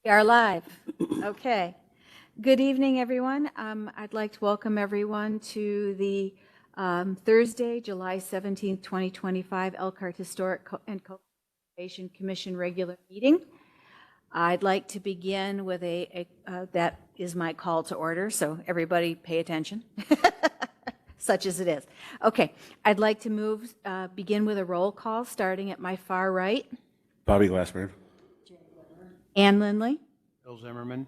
We are live. Okay. Good evening, everyone. I'd like to welcome everyone to the Thursday, July 17th, 2025 Elkhart Historic and Cultural Commission regular meeting. I'd like to begin with that is my call to order, so everybody pay attention, such as it is. Okay, I'd like to begin with a roll call, starting at my far right. Bobby Glassberg. Ann Lindley. Bill Zimmerman.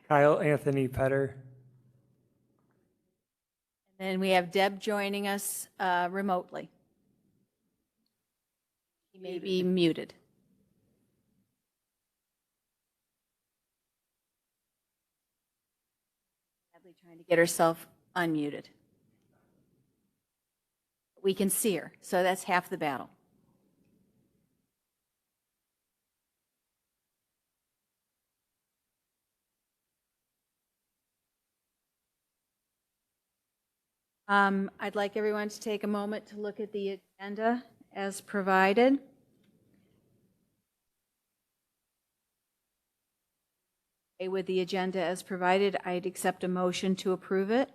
Kyle Anthony Petter. And we have Deb joining us remotely. She may be muted. Sadly trying to get herself unmuted. We can see her, so that's half the battle. I'd like everyone to take a moment to look at the agenda as provided. With the agenda as provided, I'd accept a motion to approve it.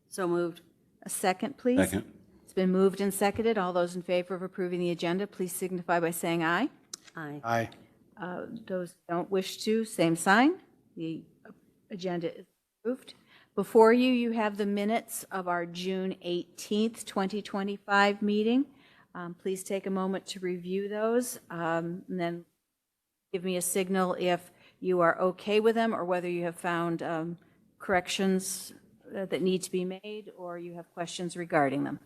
So moved. A second, please. Second. It's been moved and seconded. All those in favor of approving the agenda, please signify by saying aye. Aye. Aye. Those who don't wish to, same sign. The agenda is approved. Before you, you have the minutes of our June 18th, 2025 meeting. Please take a moment to review those, and then give me a signal if you are okay with them or whether you have found corrections that need to be made or you have questions regarding them.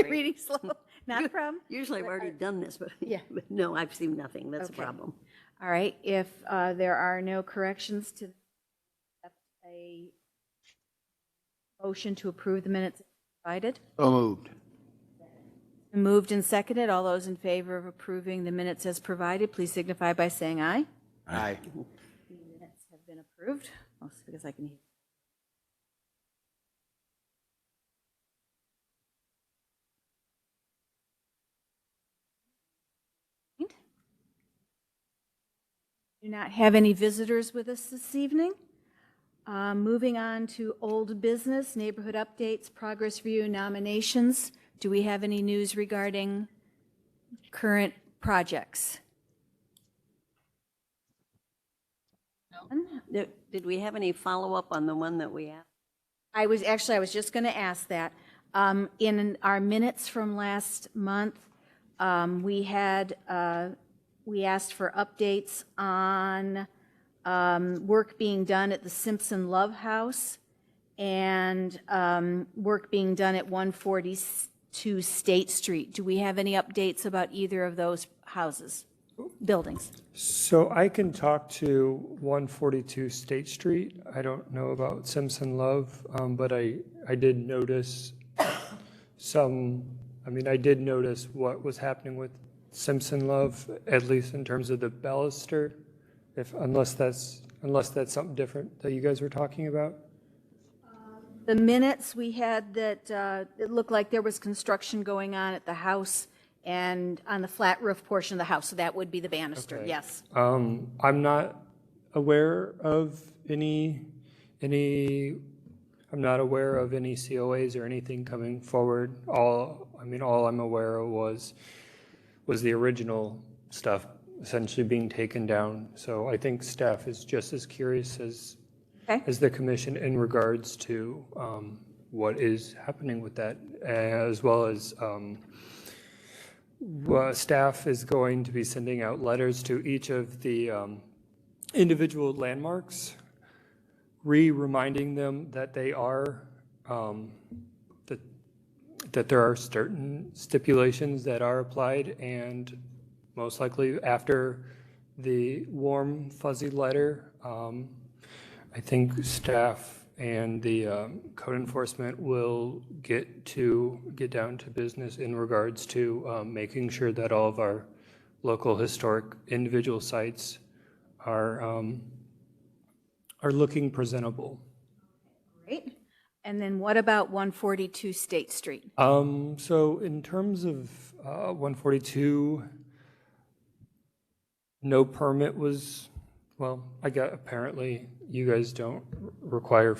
Reading slow, not a problem. Usually I've already done this, but, Yeah. but no, I've seen nothing. That's a Okay. problem. All right, if there are no corrections to a motion to approve the minutes provided. So moved. Moved and seconded. All those in favor of approving the minutes as provided, please signify by saying aye. Aye. The minutes have been approved. Also because I can hear. Do not have any visitors with us this evening. Moving on to old business, neighborhood updates, progress review, nominations. Do we have any news regarding current projects? Did we have any follow-up on the one that we asked? I was just going to ask that. In our minutes from last month, we asked for updates on work being done at the Simpson Love House and work being done at 142 State Street. Do we have any updates about either of those buildings? So I can talk to 142 State Street. I don't know about Simpson Love, but I did notice I did notice what was happening with Simpson Love, at least in terms of the baluster, unless that's something different that you guys were talking about. The minutes we had that it looked like there was construction going on at the house and on the flat roof portion of the house, so that would be the banister, Okay. yes. I'm not aware of any COAs or anything coming forward. All I'm aware of was the original stuff essentially being taken down. So I think staff is just as curious Okay. as the commission in regards to what is happening with that, as well as staff is going to be sending out letters to each of the individual landmarks, reminding them that they are that there are certain stipulations that are applied, and most likely after the warm fuzzy letter, I think staff and the code enforcement will get down to business in regards to making sure that all of our local historic individual sites are looking presentable. Great. And then what about 142 State Street? So in terms of 142, no permit was, well, apparently you guys don't require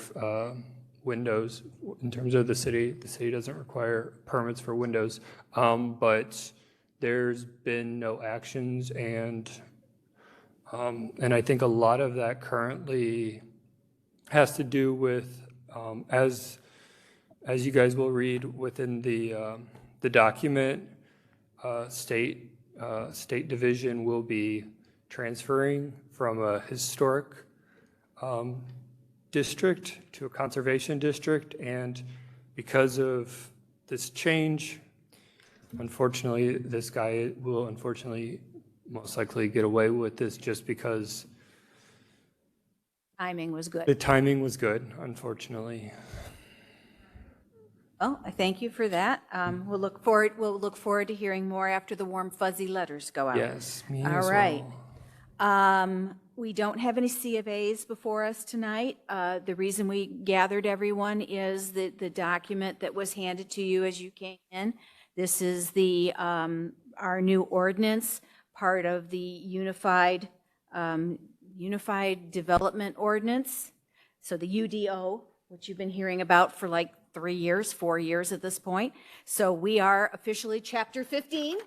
windows in terms of the city. The city doesn't require permits for windows, but there's been no actions, and I think a lot of that currently has to do with, as you guys will read within the document, state division will be transferring from a historic district to a conservation district, and because of this change, unfortunately, this guy will most likely get away with this just because Timing was good. the timing was good, unfortunately. Well, I thank you for that. We'll look forward to hearing more after the warm fuzzy letters go out. Yes, me All as right. well. We don't have any C of As before us tonight. The reason we gathered everyone is that the document that was handed to you as you came in. This is our new ordinance, part of the Unified Development Ordinance. So the UDO, which you've been hearing about for like 4 years at this point. So we are officially Chapter 15.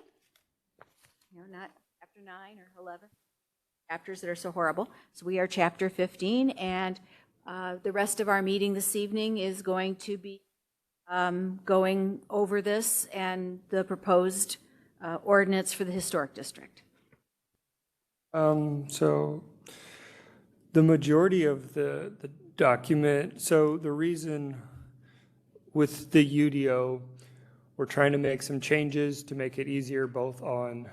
Not Chapter 9 or 11. Chapters that are so horrible. So we are Chapter 15, and the rest of our meeting this evening is going to be going over this and the proposed ordinance for the Historic District. So the majority of the document, so the reason with the UDO, we're trying to make some changes to make it easier both on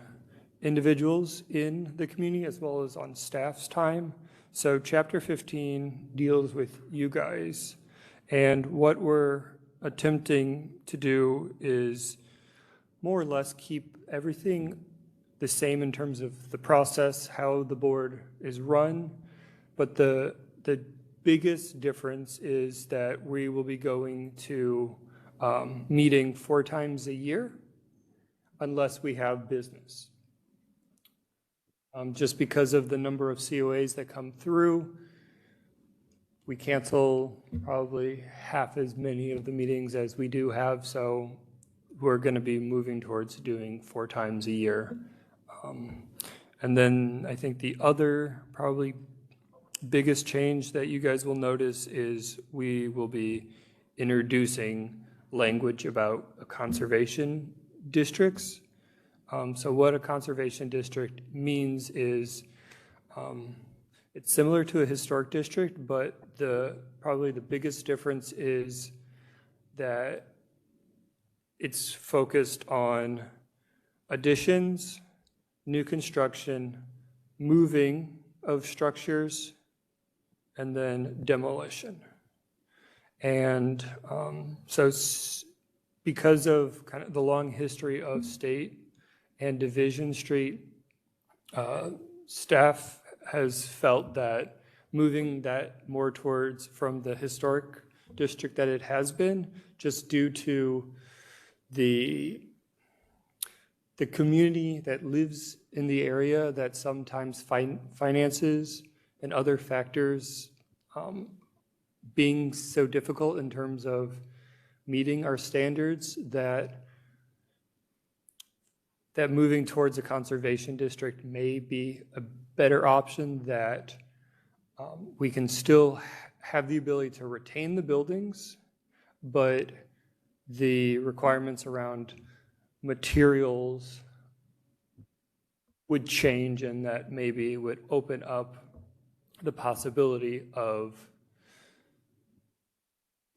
individuals in the community as well as on staff's time. So Chapter 15 deals with you guys, and what we're attempting to do is more or less keep everything the same in terms of the process, how the board is run, but the biggest difference is that we will be going to meeting 4 times a year unless we have business. Just because of the number of COAs that come through, we cancel probably half as many of the meetings as we do have, so we're going to be moving towards doing 4 times a year. And then I think the other probably biggest change that you guys will notice is we will be introducing language about conservation districts. So what a conservation district means is it's similar to a historic district, but probably the biggest difference is that it's focused on additions, new construction, moving of structures, and then demolition. And so because of kind of the long history of State and Division Street, staff has felt that moving that more towards from the historic district that it has been, just due to the community that lives in the area that sometimes finances and other factors being so difficult in terms of meeting our standards, that that moving towards a conservation district may be a better option, that we can still have the ability to retain the buildings, but the requirements around materials would change, and that maybe would open up the possibility of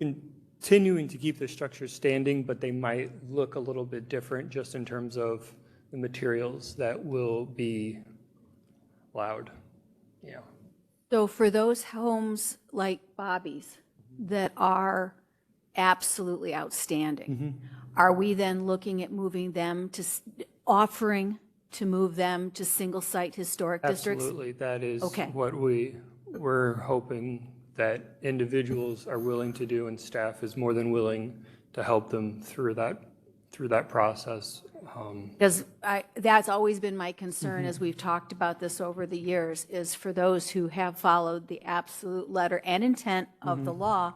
continuing to keep the structures standing, but they might look a little bit different just in terms of the materials that will be allowed. Yeah. So for those homes like Bobby's that are absolutely outstanding, are we then looking at moving them to, offering to move them to single-site historic districts? Absolutely. That is Okay. what we're hoping that individuals are willing to do, and staff is more than willing to help them through that process. Because that's always been my concern as we've talked about this over the years, is for those who have followed the absolute letter and intent of the law,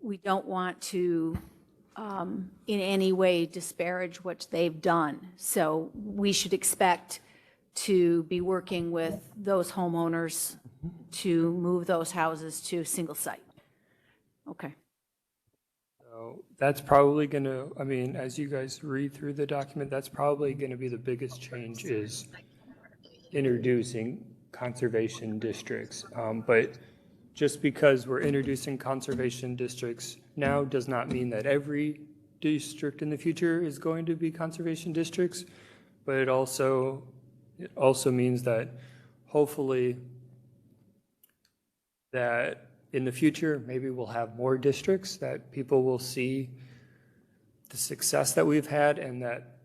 we don't want to in any way disparage what they've done. So we should expect to be working with those homeowners to move those houses to single site. Okay. So that's probably going to, I mean, as you guys read through the document, that's probably going to be the biggest change, is introducing conservation districts. But just because we're introducing conservation districts now does not mean that every district in the future is going to be conservation districts, but it also means that hopefully that in the future, maybe we'll have more districts, that people will see the success that we've had, and that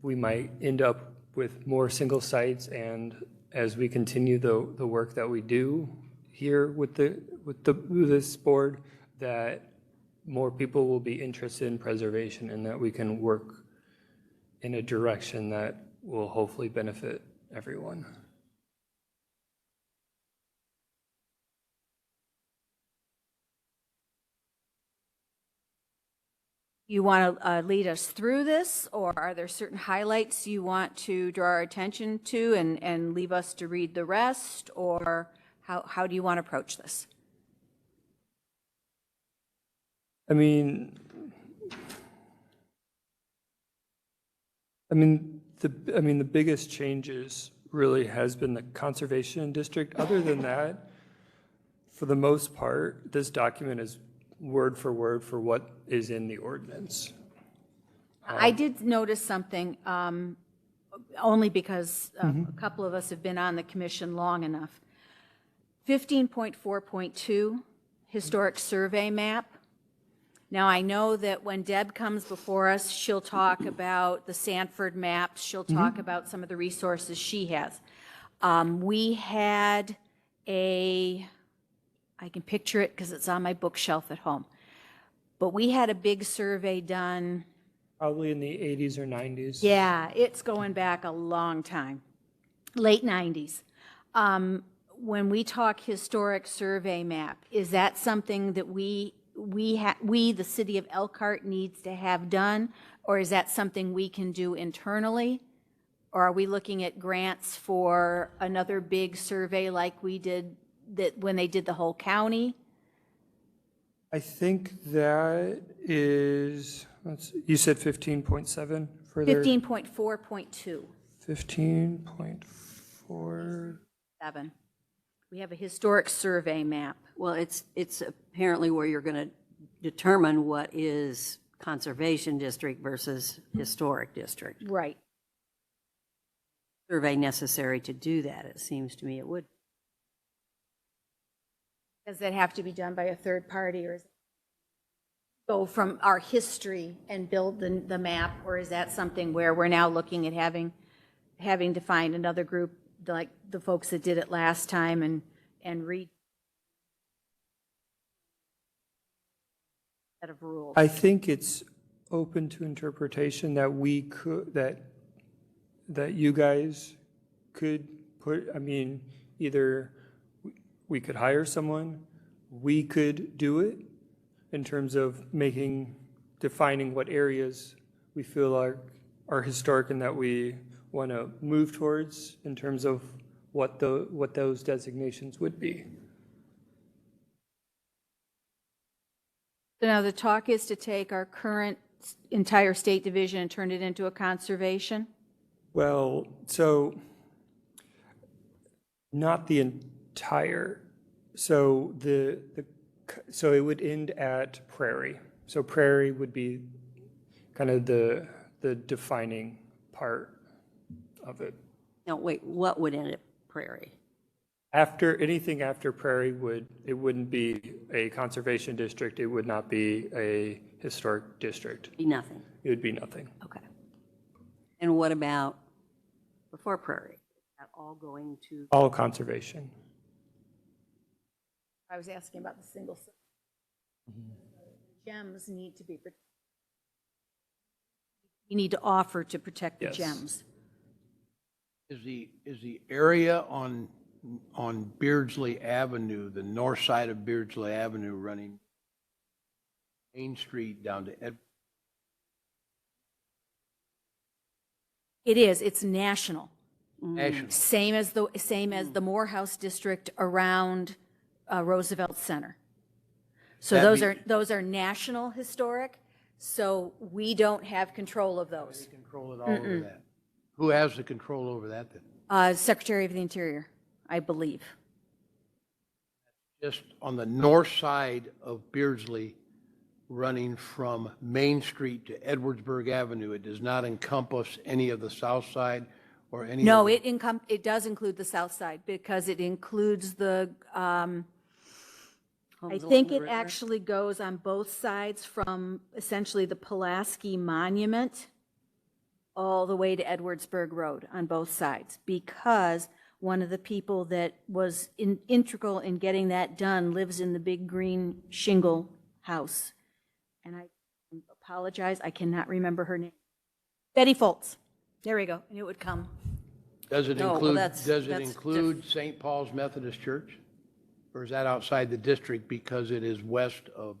we might end up with more single sites. And as we continue the work that we do here with this board, that more people will be interested in preservation, and that we can work in a direction that will hopefully benefit everyone. You want to lead us through this, or are there certain highlights you want to draw our attention to and leave us to read the rest, or how do you want to approach this? I mean, the biggest changes really has been the conservation district. Other than that, for the most part, this document is word for word for what is in the ordinance. I did notice something, only because a couple of us have been on the commission long enough. 15.4.2, historic survey map. Now, I know that when Deb comes before us, she'll talk about the Sanford maps, she'll talk about some of the resources she has. We had I can picture it because it's on my bookshelf at home, but we had a big survey done. Probably in the 80s or 90s. Yeah, it's going back a long time, late 90s. When we talk historic survey map, is that something that we, the city of Elkhart, needs to have done, or is that something we can do internally? Or are we looking at grants for another big survey like we did that when they did the whole county? I think that is, you said 15.7 for their? 15.4.2. 15.4. 7. We have a historic survey map. Well, it's apparently where you're going to determine what is conservation district versus historic district. Right. Survey necessary to do that, it seems to me it would. Does that have to be done by a third party, or is it go from our history and build the map, or is that something where we're now looking at having to find another group like the folks that did it last time and read a set of rules? I think it's open to interpretation that we could, that you guys could put, I mean, either we could hire someone, we could do it in terms of defining what areas we feel are historic and that we want to move towards in terms of what those designations would be. So now the talk is to take our current entire state division and turn it into a conservation? Well, so not the entire. So so it would end at Prairie. So Prairie would be kind of the defining part of it. No, wait, what would end at Prairie? Anything after Prairie it wouldn't be a conservation district. It would not be a historic district. Be nothing. It would be nothing. Okay. And what about before Prairie? Is that all going to? All conservation. I was asking about the single. Gems need to be protected. You need to offer to protect the Yes. gems. Is the area on Beardsley Avenue, the north side of Beardsley Avenue, running Main Street down to It is, it's national. National? Same as the Morehouse district around Roosevelt Center. So those are national historic, so we don't have control of those. They control it all over that. Who has the control over that then? Secretary of the Interior, I believe. Just on the north side of Beardsley, running from Main Street to Edwardsburg Avenue, it does not encompass any of the south side or any? No, it does include the south side because it includes the, I think it actually goes on both sides from essentially the Pulaski Monument all the way to Edwardsburg Road on both sides, because one of the people that was integral in getting that done lives in the big green shingle house. And I apologize, I cannot remember her name. Betty Foltz. There we go, and it would come. Does it No, well, include, that's- does it that's include St. Paul's Methodist Church? Or is that outside the district because it is west of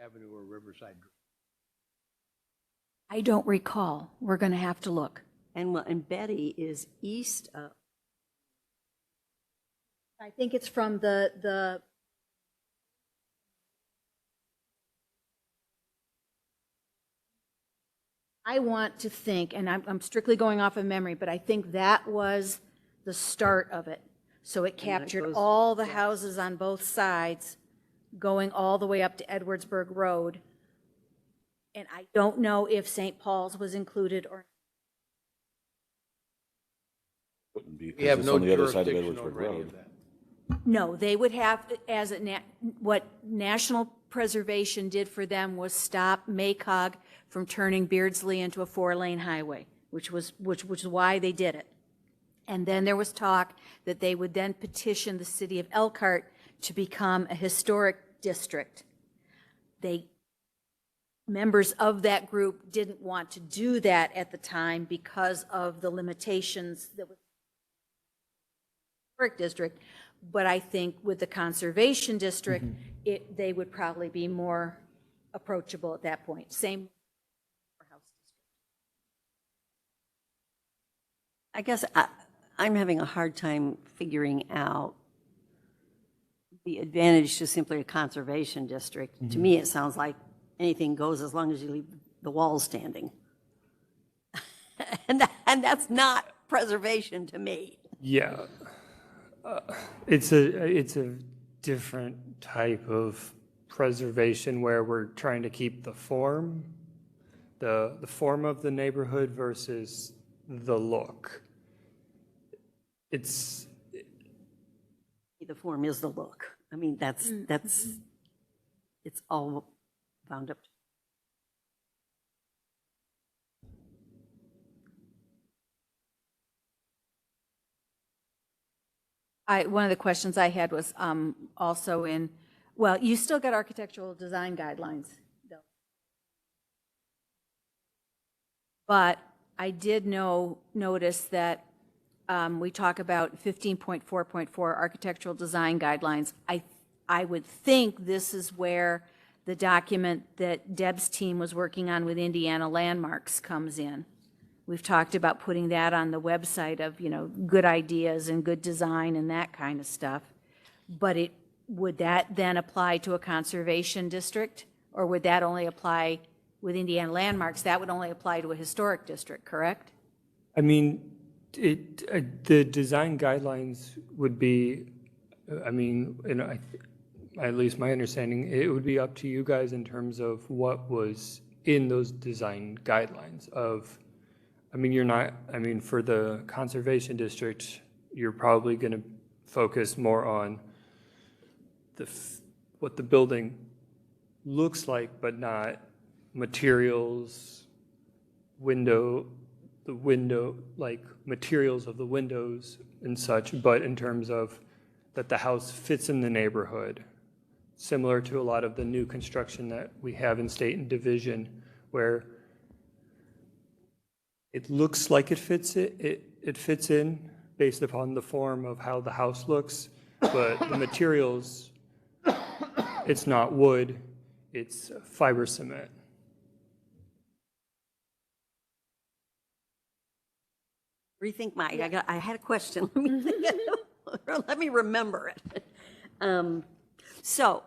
Avenue or Riverside? I don't recall. We're going to have to look. And Betty is east of, I think it's from the I want to think, and I'm strictly going off of memory, but I think that was the start of it. So it captured goes- all the houses on both sides, going all the way up to Edwardsburg Road. And I don't know if St. Paul's was included or. Wouldn't be, We have because it's no on the other side of jurisdiction Edwardsburg over any Road. of that. No, they would have, as what National Preservation did for them was stop MACOG from turning Beardsley into a 4-lane highway, which was why they did it. And then there was talk that they would then petition the city of Elkhart to become a historic district. Members of that group didn't want to do that at the time because of the limitations that was historic district. But I think with the conservation district, they would probably be more approachable at that point. Same. I guess I'm having a hard time figuring out the advantage to simply a conservation district. To me, it sounds like anything goes as long as you leave the walls standing. and that's not preservation to me. Yeah. It's a different type of preservation where we're trying to keep the form of the neighborhood versus the look. It's The form is the look. I mean, that's it's all bound up. One of the questions I had was also well, you still got architectural design guidelines, though. But I did notice that we talk about 15.4.4 architectural design guidelines. I would think this is where the document that Deb's team was working on with Indiana Landmarks comes in. We've talked about putting that on the website of, good ideas and good design and that kind of stuff. But would that then apply to a conservation district? Or would that only apply with Indiana Landmarks? That would only apply to a historic district, correct? I mean, the design guidelines would be, at least my understanding, it would be up to you guys in terms of what was in those design guidelines of, for the conservation district, you're probably going to focus more on what the building looks like, but not materials, like materials of the windows and such, but in terms of that the house fits in the neighborhood, similar to a lot of the new construction that we have in State and Division, where it looks like it fits in based upon the form of how the house looks, but the materials, it's not wood, it's fiber cement. Rethink I had a question. Let me think let me remember it. So,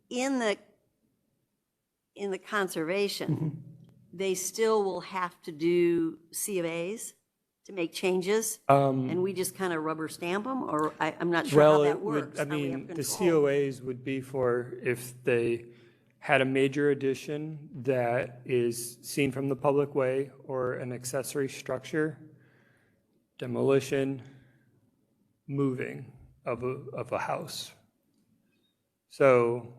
in the conservation, they still will have to do C of A's to make changes, and we just kind of rubber stamp them, or I'm not sure how that works. The COAs would be for if they had a major addition that is seen from the public way or an accessory structure, demolition, moving of a house. So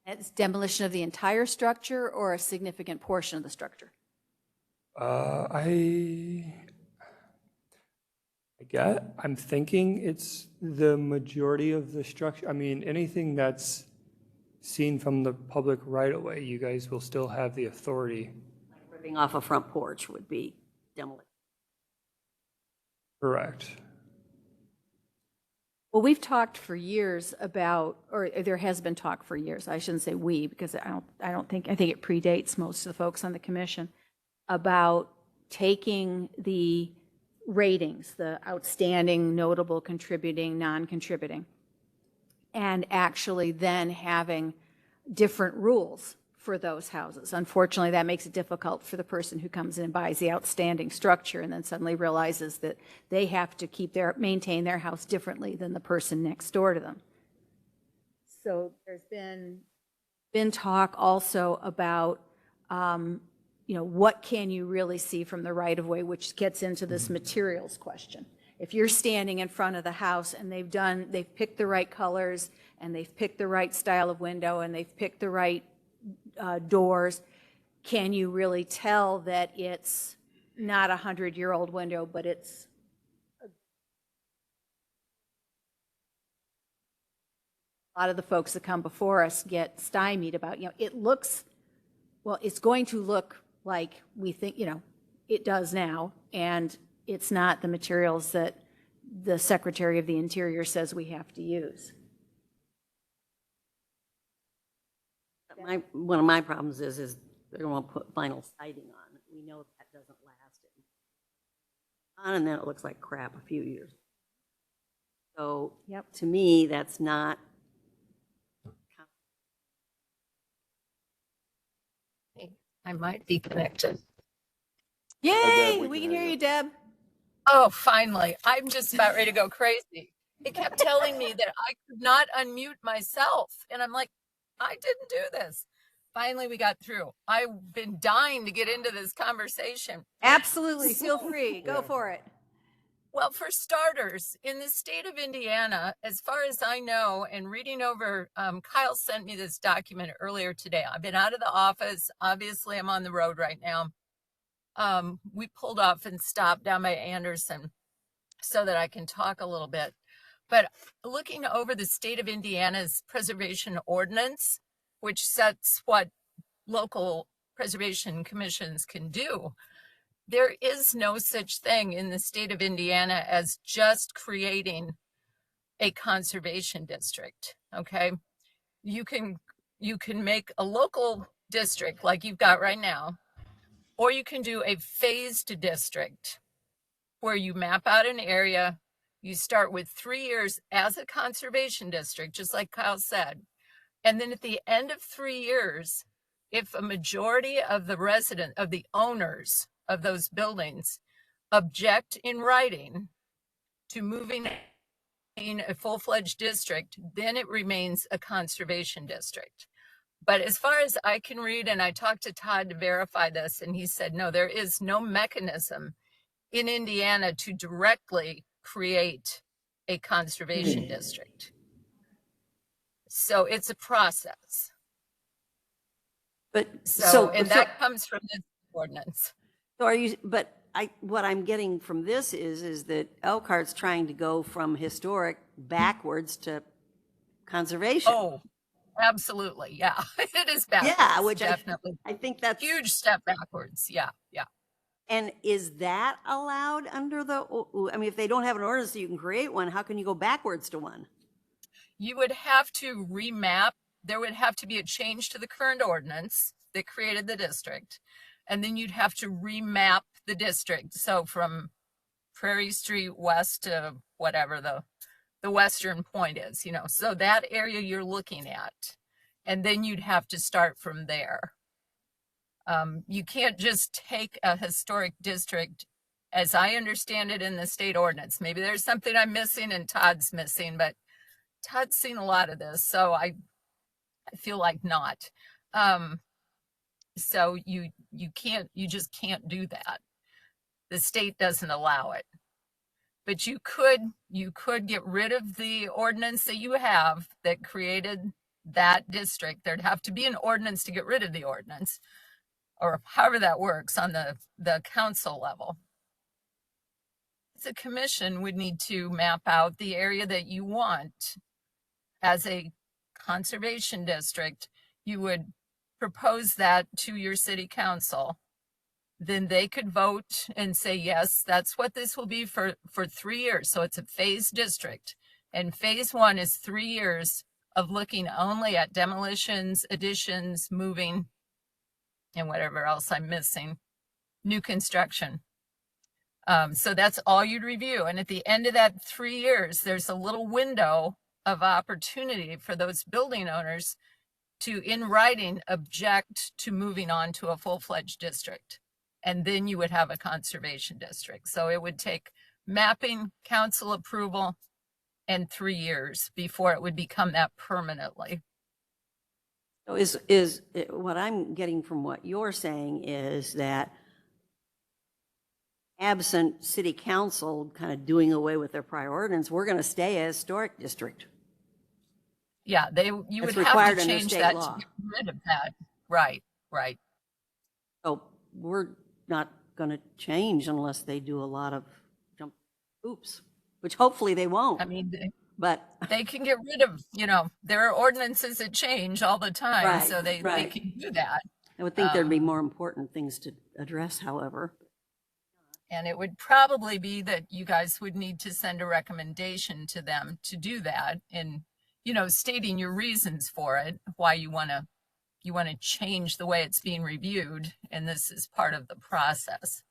It's demolition of the entire structure or a significant portion of the structure? I'm thinking it's the majority of the structure. I mean, anything that's seen from the public right away, you guys will still have the authority. Like ripping off a front porch would be demolition. Correct. Well, we've talked for years about, or there has been talk for years, I shouldn't say we, because I think it predates most of the folks on the commission, about taking the ratings, the outstanding, notable, contributing, non-contributing, and actually then having different rules for those houses. Unfortunately, that makes it difficult for the person who comes in and buys the outstanding structure and then suddenly realizes that they have to maintain their house differently than the person next door to them. So there's been talk also about, what can you really see from the right-of-way, which gets into this materials question. If you're standing in front of the house and they've picked the right colors and they've picked the right style of window and they've picked the right doors, can you really tell that it's not a 100-year-old window, but it's a lot of the folks that come before us get stymied about, it looks, well, it's going to look like we think, it does now, and it's not the materials that the Secretary of the Interior says we have to use. One of my problems is they're going to put vinyl siding on. We know that doesn't last. And then it looks like crap a few years. So to me, that's not. I might be connected. Yay! We can hear you, Deb. Oh, finally. I'm just about ready to go crazy. It kept telling me that I could not unmute myself. And I'm like, I didn't do this. Finally, we got through. I've been dying to get into this conversation. Absolutely. Feel free. Go for it. Well, for starters, in the state of Indiana, as far as I know, and reading over, Kyle sent me this document earlier today. I've been out of the office. Obviously, I'm on the road right now. We pulled off and stopped down by Anderson so that I can talk a little bit. But looking over the state of Indiana's preservation ordinance, which sets what local preservation commissions can do, there is no such thing in the state of Indiana as just creating a conservation district, okay? You can you can make a local district like you've got right now, or you can do a phased district where you map out an area. You start with 3 years as a conservation district, just like Kyle said. And then at the end of 3 years, if a majority of the owners of those buildings object in writing to moving in a full-fledged district, then it remains a conservation district. But as far as I can read, and I talked to Todd to verify this, and he said, no, there is no mechanism in Indiana to directly create a conservation district. So it's a process. But And that comes from this ordinance. So are you, but what I'm getting from this is that Elkhart's trying to go from historic backwards to conservation. Oh, absolutely. Yeah, it is backwards. Yeah, which definitely. I think that's Huge step backwards. Yeah, yeah. And is that allowed under I mean, if they don't have an ordinance that you can create one, how can you go backwards to one? You would have to remap. There would have to be a change to the current ordinance that created the district. And then you'd have to remap the district. So from Prairie Street west to whatever the western point is, so that area you're looking at. And then you'd have to start from there. You can't just take a historic district, as I understand it in the state ordinance. Maybe there's something I'm missing and Todd's missing, but Todd's seen a lot of this, so I feel like not. So you just can't do that. The state doesn't allow it. But you could get rid of the ordinance that you have that created that district. There'd have to be an ordinance to get rid of the ordinance, or however that works on the council level. The commission would need to map out the area that you want as a conservation district. You would propose that to your city council. Then they could vote and say, yes, that's what this will be for 3 years. So it's a phased district. And phase 1 is 3 years of looking only at demolitions, additions, moving, and whatever else I'm missing, new construction. So that's all you'd review. And at the end of that 3 years, there's a little window of opportunity for those building owners to, in writing, object to moving on to a full-fledged district. And then you would have a conservation district. So it would take mapping, council approval, and 3 years before it would become that permanently. So is what I'm getting from what you're saying is that absent city council kind of doing away with their prior ordinance, we're going to stay a historic district. Yeah, you would have to change that to get rid of that. Right. So we're not going to change unless they do a lot of jump oops, which hopefully they won't. I mean, but they can get rid of, there are ordinances that change all the time, Right, so they can do that. I would think there'd be more important things to address, however. And it would probably be that you guys would need to send a recommendation to them to do that, and stating your reasons for it, why you want to change the way it's being reviewed, and this is part of the process.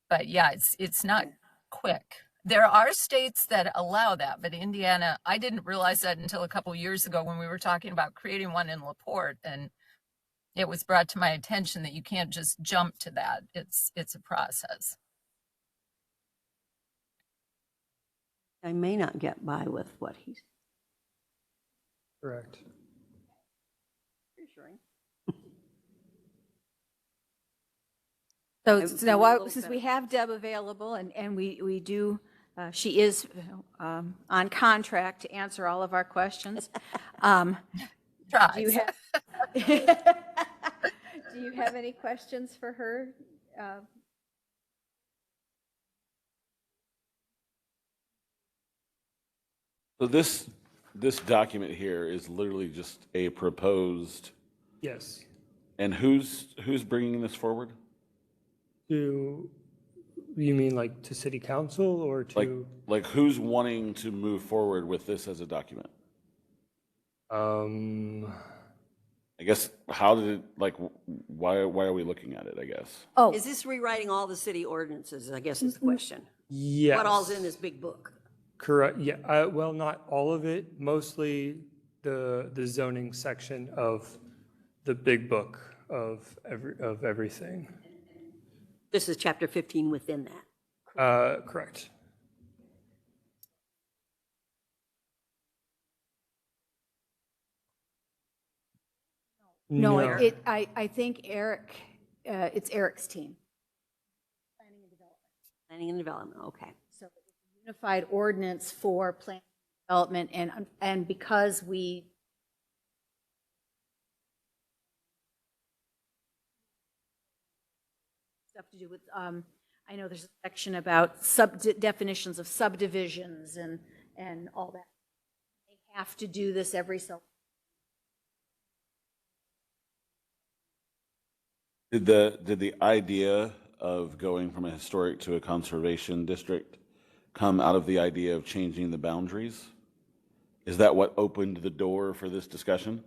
But yeah, it's not quick. There are states that allow that, but Indiana, I didn't realize that until a couple of years ago when we were talking about creating one in LaPorte, and it was brought to my attention that you can't just jump to that. It's a process. I may not get by with what he's Correct. reassuring. So I'm now, a little since better. we have Deb available, and we do, she is on contract to answer all of our questions. Do you have do you have any questions for her? So this document here is literally just a proposed, Yes. and who's bringing this forward? You mean like to city council or to? Like who's wanting to move forward with this as a document? I guess, how did it, like, why are we looking at it, I guess? Oh, Is this rewriting all the city ordinances, I guess is the question? Yes. What all's in this big book? Correct, yeah, well, not all of it, mostly the zoning section of the big book of everything. This is chapter 15 within that. Correct. no, I think Eric, it's Eric's team. Planning and development, okay. So it's a unified ordinance for planning and development, and because we stuff to do with, I know there's a section about definitions of subdivisions and all that. They have to do this every so. Did the idea of going from a historic to a conservation district come out of the idea of changing the boundaries? Is that what opened the door for this discussion?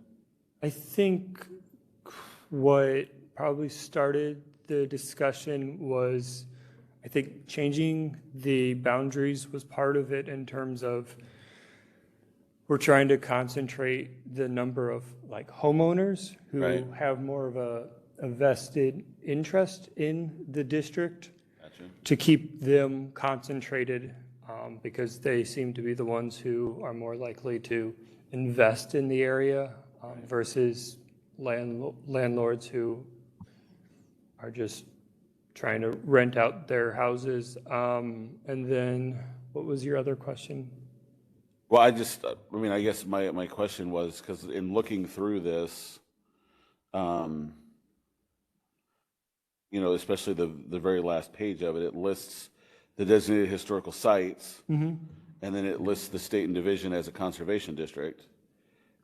I think what probably started the discussion was, I think changing the boundaries was part of it in terms of we're trying to concentrate the number of like homeowners who Right. have more of a vested interest in the district Gotcha. to keep them concentrated because they seem to be the ones who are more likely to invest in the area versus landlords who are just trying to rent out their houses. And then what was your other question? Well, I guess my question was, because in looking through this, especially the very last page of it, it lists the designated historical sites, and then it lists the state and division as a conservation district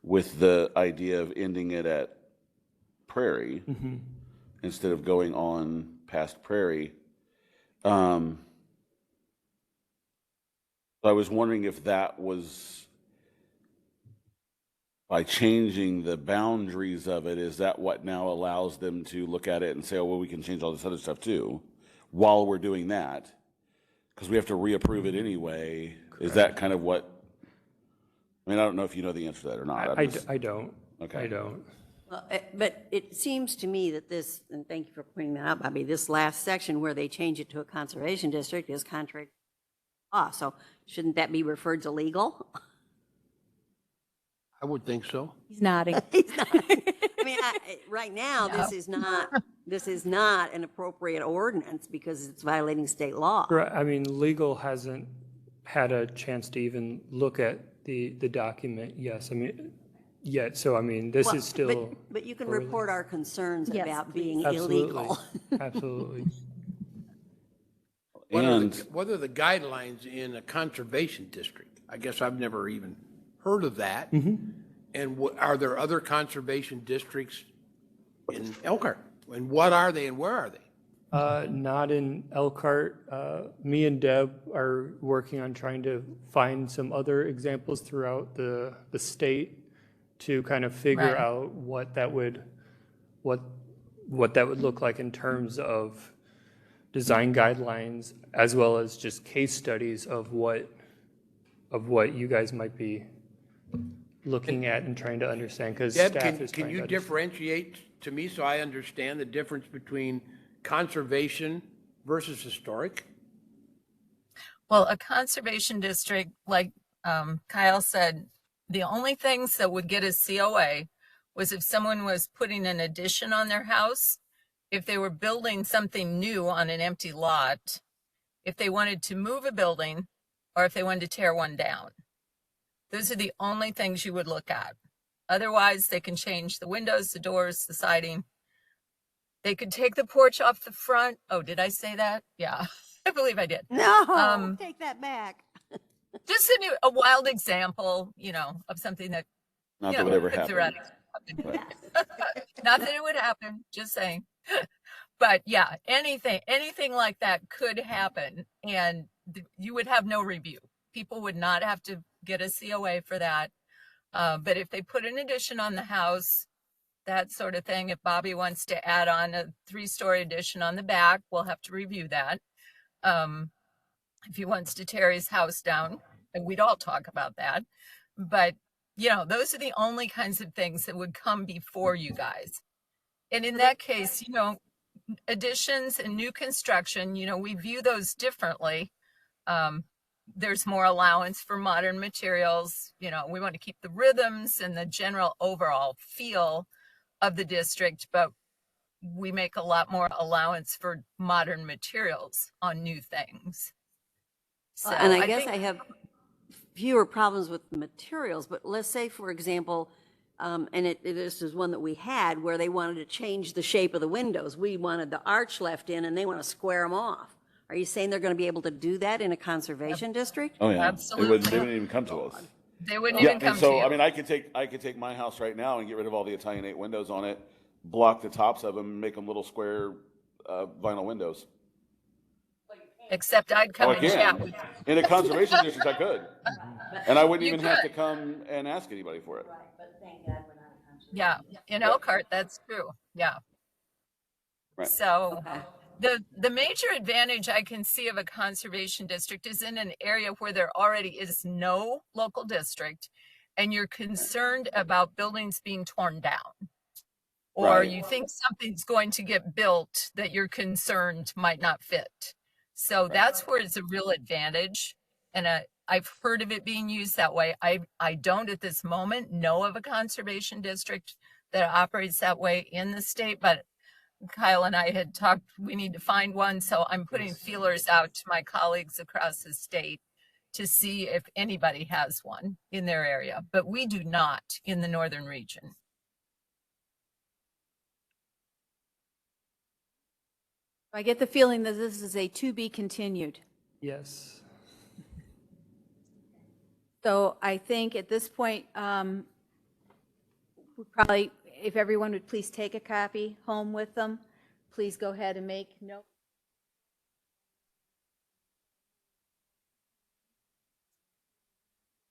with the idea of ending it at Prairie instead of going on past Prairie. So I was wondering if that was, by changing the boundaries of it, is that what now allows them to look at it and say, oh, well, we can change all this other stuff too, while we're doing that? Because we have to reapprove it anyway. Correct. Is that kind of what, I don't know if you know the answer to that or not. I don't. Okay. I don't. Well, but it seems to me that this, and thank you for pointing that out, Bobby, this last section where they change it to a conservation district is contrary to law. So shouldn't that be referred to legal? I would think so. He's nodding. Right now, this is not an appropriate ordinance because it's violating state law. Right, legal hasn't had a chance to even look at the document, yes, yet, so this is still. But you can report our concerns Yes, about please. being Absolutely. illegal. Absolutely. What are the guidelines in a conservation district? I guess I've never even heard of that. And are there other conservation districts in Elkhart? And what are they and where are they? Not in Elkhart. Me and Deb are working on trying to find some other examples throughout the state to kind of figure Right. out what that would look like in terms of design guidelines, as well as just case studies of what you guys might be looking at and trying to understand, because Deb, staff is can trying you to differentiate to me so I understand the difference between conservation versus historic? Well, a conservation district, like Kyle said, the only things that would get a COA was if someone was putting an addition on their house, if they were building something new on an empty lot, if they wanted to move a building, or if they wanted to tear one down. Those are the only things you would look at. Otherwise, they can change the windows, the doors, the siding. They could take the porch off the front. Oh, did I say that? Yeah, I believe I did. No, take that back. Just a wild example, of something that, Not that would ever happen. theoretically happen. Not that it would happen, just saying. But yeah, anything like that could happen, and you would have no review. People would not have to get a COA for that. But if they put an addition on the house, that sort of thing, if Bobby wants to add on a 3-story addition on the back, we'll have to review that. If he wants to tear his house down, and we'd all talk about that. But, those are the only kinds of things that would come before you guys. And in that case, additions and new construction, we view those differently. There's more allowance for modern materials. We want to keep the rhythms and the general overall feel of the district, but we make a lot more allowance for modern materials on new things. So And I guess think, I have fewer problems with the materials, but let's say, for example, and this is one that we had where they wanted to change the shape of the windows. We wanted the arch left in and they want to square them off. Are you saying they're going to be able to do that in a conservation district? Oh, yeah. Absolutely. They wouldn't even come to us. they wouldn't Yeah, even come and so, to you. I mean, I could take my house right now and get rid of all the Italianate windows on it, block the tops of them, and make them little square vinyl windows. Except I'd come Oh, I and chat can. with you. In a conservation district, I could. And I wouldn't You even have to could. come and ask anybody for it. But thank God we're not a conservation. Yeah, in Elkhart, that's true. Yeah. Right. So the major advantage I can see of a conservation district is in an area where there already is no local district and you're concerned about buildings being torn down. Or Right. you think something's going to get built that you're concerned might not fit. So that's where it's a real advantage. And I've heard of it being used that way. I don't at this moment know of a conservation district that operates that way in the state, but Kyle and I had talked, we need to find one. So I'm putting feelers out to my colleagues across the state to see if anybody has one in their area, but we do not in the northern region. I get the feeling that this is a to be continued. Yes. So I think at this point, we probably, if everyone would please take a copy home with them, please go ahead and make note.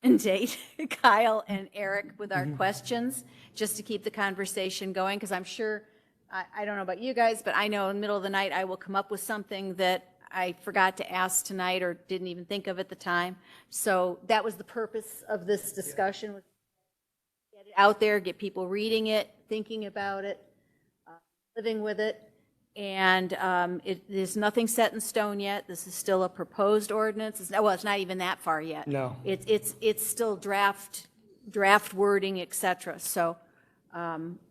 And date Kyle and Eric with our questions, just to keep the conversation going, because I'm sure, I don't know about you guys, but I know in the middle of the night, I will come up with something that I forgot to ask tonight or didn't even think of at the time. So that was the purpose of this discussion, was get it out there, get people reading it, thinking about it, living with it. And there's nothing set in stone yet. This is still a proposed ordinance. It's not even that far yet. No. It's still draft wording, et cetera. So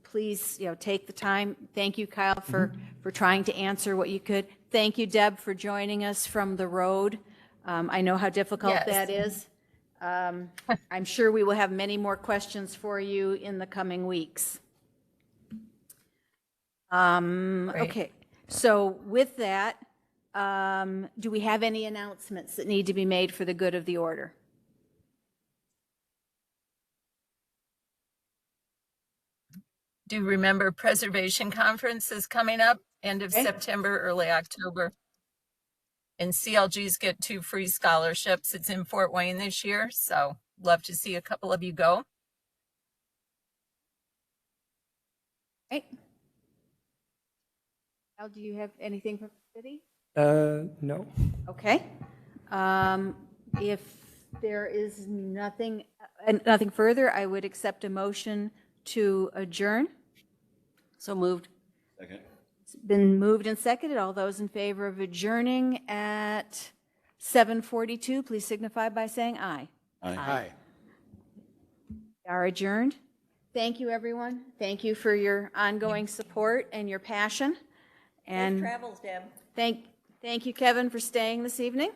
please, take the time. Thank you, Kyle, for trying to answer what you could. Thank you, Deb, for joining us from the road. I know how difficult Yes. that is. I'm sure we will have many more questions for you in the coming weeks. Okay, so with that, do we have any announcements that need to be made for the good of the order? Do you remember Preservation Conference is coming up, end of Okay. September, early October? And CLGs get 2 free scholarships. It's in Fort Wayne this year, so love to see a couple of you go. Right. Al, do you have anything from the city? No. Okay. If there is nothing further, I would accept a motion to adjourn. So moved. Second. It's been moved and seconded. All those in favor of adjourning at 7:42, please signify by saying aye. Hi. We are adjourned. Thank you, everyone. Thank you for your ongoing support and your passion. And Travels, Deb. thank you, Kevin, for staying this evening.